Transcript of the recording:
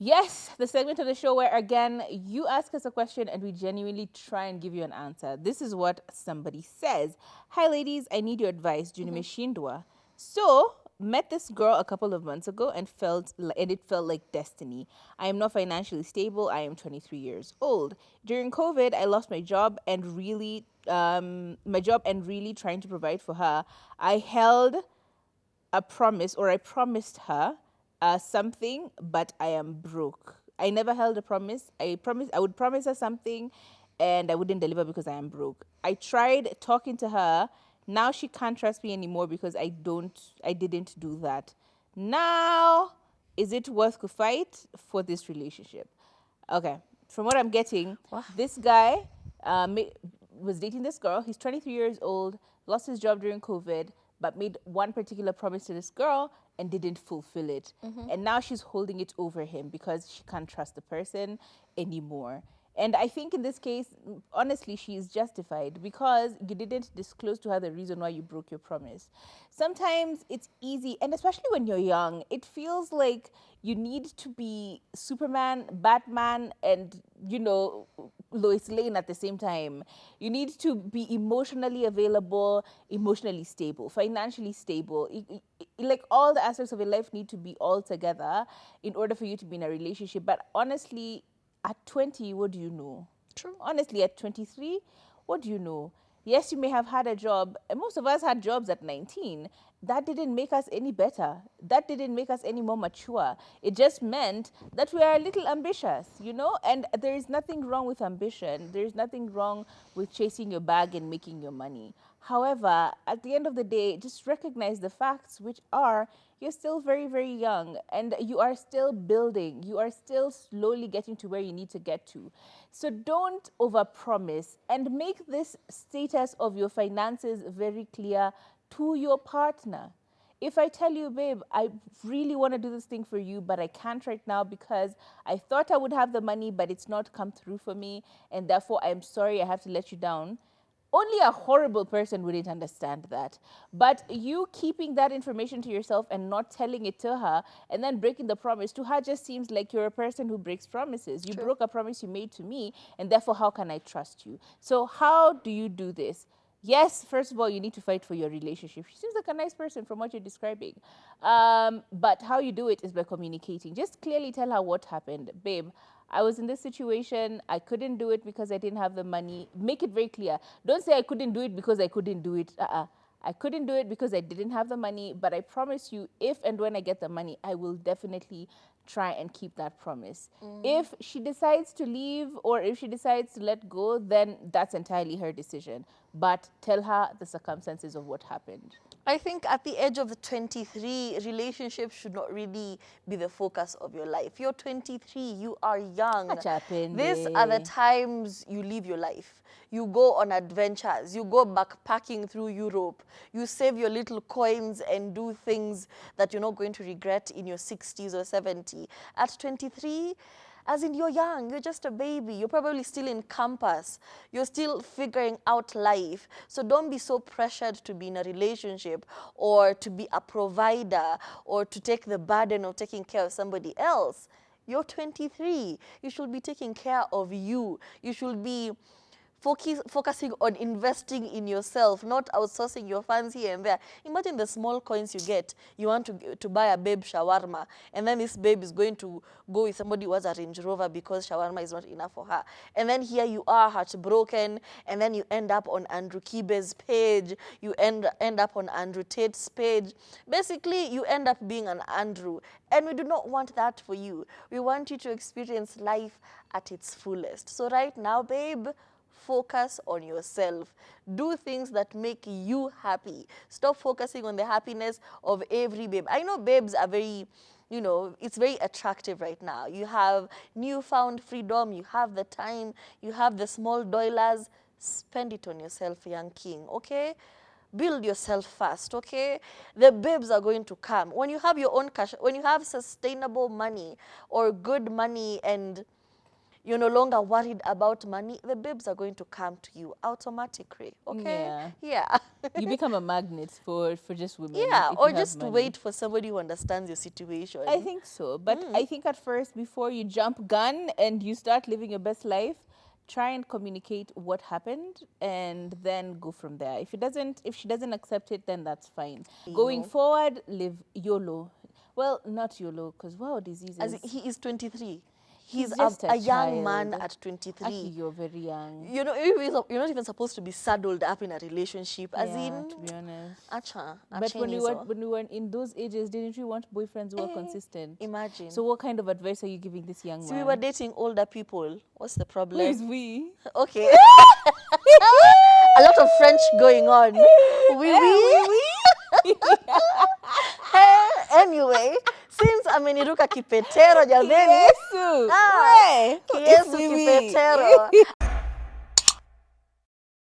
Yes, the segment of the show where again you ask us a question and we genuinely try and give you an answer. This is what somebody says. Hi ladies, I need your advice. Mhm. Junimeshindwa. So met this girl a couple of months ago and it felt like destiny. I am not financially stable. I am 23 years old. During COVID, I lost my job and really trying to provide for her. I held a promise or I promised her something, but I am broke. I never held a promise. I would promise her something and I wouldn't deliver because I am broke. I tried talking to her. Now she can't trust me anymore because I didn't do that. Now, is it worth to fight for this relationship? Okay, from what I'm getting, Wow. this guy was dating this girl. He's 23 years old, lost his job during COVID, but made one particular promise to this girl and didn't fulfill it. Mhm. And now she's holding it over him because she can't trust the person anymore. And I think in this case, honestly, she is justified because you didn't disclose to her the reason why you broke your promise. Sometimes it's easy, and especially when you're young, it feels like you need to be Superman, Batman, and, Lois Lane at the same time. You need to be emotionally available, emotionally stable, financially stable. Like all the aspects of your life need to be all together in order for you to be in a relationship. But honestly, at 20, what do you know? True. Honestly, at 23, what do you know? Yes, you may have had a job, and most of us had jobs at 19. That didn't make us any better. That didn't make us any more mature. It just meant that we are a little ambitious, And there is nothing wrong with ambition. There is nothing wrong with chasing your bag and making your money. However, at the end of the day, just recognize the facts, which are you're still very, very young and you are still building. You are still slowly getting to where you need to get to. So don't overpromise and make this status of your finances very clear to your partner. If I tell you, babe, I really want to do this thing for you, but I can't right now because I thought I would have the money, but it's not come through for me, and therefore I'm sorry I have to let you down. Only a horrible person wouldn't understand that. But you keeping that information to yourself and not telling it to her and then breaking the promise to her just seems like you're a person who breaks promises. You True. broke a promise you made to me, and therefore, how can I trust you? So, how do you do this? Yes, first of all, you need to fight for your relationship. She seems like a nice person from what you're describing. But how you do it is by communicating. Just clearly tell her what happened. Babe, I was in this situation. I couldn't do it because I didn't have the money. Make it very clear. Don't say I couldn't do it because I couldn't do it. I couldn't do it because I didn't have the money, but I promise you, if and when I get the money, I will definitely try and keep that promise. Mhm. If she decides to leave or if she decides to let go, then that's entirely her decision. But tell her the circumstances of what happened. I think at the age of 23, relationships should not really be the focus of your life. You're 23, you are young. These are the Achapende. times you live your life. You go on adventures, you go backpacking through Europe, you save your little coins and do things that you're not going to regret in your 60s or 70. At 23, as in, you're young, you're just a baby, you're probably still in campus, you're still figuring out life. So don't be so pressured to be in a relationship or to be a provider or to take the burden of taking care of somebody else. You're 23. You should be taking care of you. You should be focusing on investing in yourself, not outsourcing your funds here and there. Imagine the small coins you get. You want to buy a babe shawarma, and then this babe is going to go with somebody who has a Range Rover because shawarma is not enough for her. And then here you are, heartbroken, and then you end up on Andrew Kibe's page, you end up on Andrew Tate's page. Basically, you end up being an Andrew, and we do not want that for you. We want you to experience life at its fullest. So right now, babe, focus on yourself. Do things that make you happy. Stop focusing on the happiness of every babe. I know babes are very, it's very attractive right now. You have newfound freedom, you have the time, you have the small dollars. Spend it on yourself, young king, okay? Build yourself first, okay? The babes are going to come. When you have your own cash, when you have sustainable money or good money and you're no longer worried about money, the babes are going to come to you automatically. Okay? Yeah. Yeah. You become a magnet for just women. Yeah, if or you have just money. wait for somebody who understands your situation. I think so. But I think at first, before you jump gun and you start living your best life, try and communicate what happened and then go from there. If she doesn't accept it, then that's fine. Going forward, live YOLO. Well, not YOLO, because wow, diseases. As in, he is 23. He's just a young man child. at 23. Aki, you're very young. You know, you're not even supposed to be saddled up in a relationship. As Yeah, in, to be honest. but When we were in those ages, didn't we want boyfriends who were consistent? Imagine. So what kind of advice are you giving this young See, man? we were dating older people. What's the problem? Who is we? Okay. A lot of French going on. Oui. Anyway, since ameniruka kipetero jameni. Yesu. Ah, Hey, Yesu it's oui, oui. kipetero.